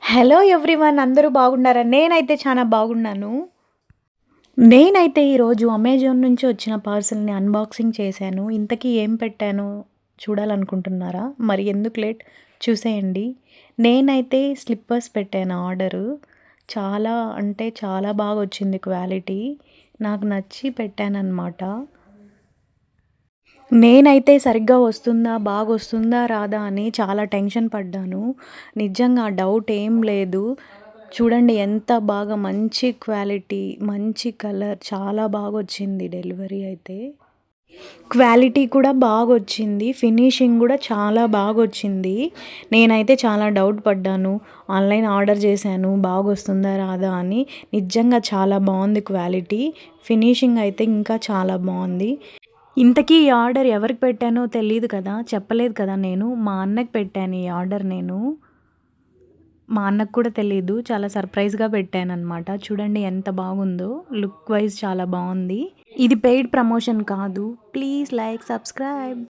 Hello everyone అందరూ బాగున్నారా? నేనైతే చాలా బాగున్నాను. నేనైతే ఈరోజు అమెజాన్ నుంచి వచ్చిన పార్సెల్‌ని అన్బాక్సింగ్ చేశాను. ఇంతకీ ఏం పెట్టానో చూడాలనుకుంటున్నారా? మరి ఎందుకు లేట్ చూసేయండి. నేనైతే స్లిప్పర్స్ పెట్టాను ఆర్డరు. చాలా అంటే చాలా బాగొచ్చింది క్వాలిటీ. నాకు నచ్చి పెట్టాననమాట. నేనైతే సరిగ్గా వస్తుందా? బాగొస్తుందా? రాదా? అని చాలా టెన్షన్ పడ్డాను. నిజంగా డౌట్ ఏం లేదు. చూడండి ఎంత బాగా మంచి క్వాలిటీ, మంచి కలర్ చాలా బాగొచ్చింది డెలివరీ అయితే. క్వాలిటీ కూడా బాగొచ్చింది. ఫినిషింగ్ గూడా చాలా బాగొచ్చింది. నేనైతే చాలా డౌట్ పడ్డాను. ఆన్‌లైన్ ఆర్డర్ చేశాను. బాగొస్తుందా? రాదా? అని. నిజంగా చాలా బావుంది క్వాలిటీ. ఫినిషింగ్ అయితే ఇంకా చాలా బావుంది. ఇంతకీ ఈ ఆర్డర్ ఎవరికి పెట్టానో తెలీదు కదా! చెప్పలేదు కదా నేను. మా అన్నకి పెట్టాను ఈ ఆర్డర్ నేను. మా అన్నకి కూడా తెలీదు. చాలా సర్ప్రైజ్‌గా పెట్టాననమాట. చూడండి ఎంత బాగుందో. లుక్ వైస్ చాలా బావుంది. ఇది పెయిడ్ ప్రమోషన్ కాదు. Please like, subscribe.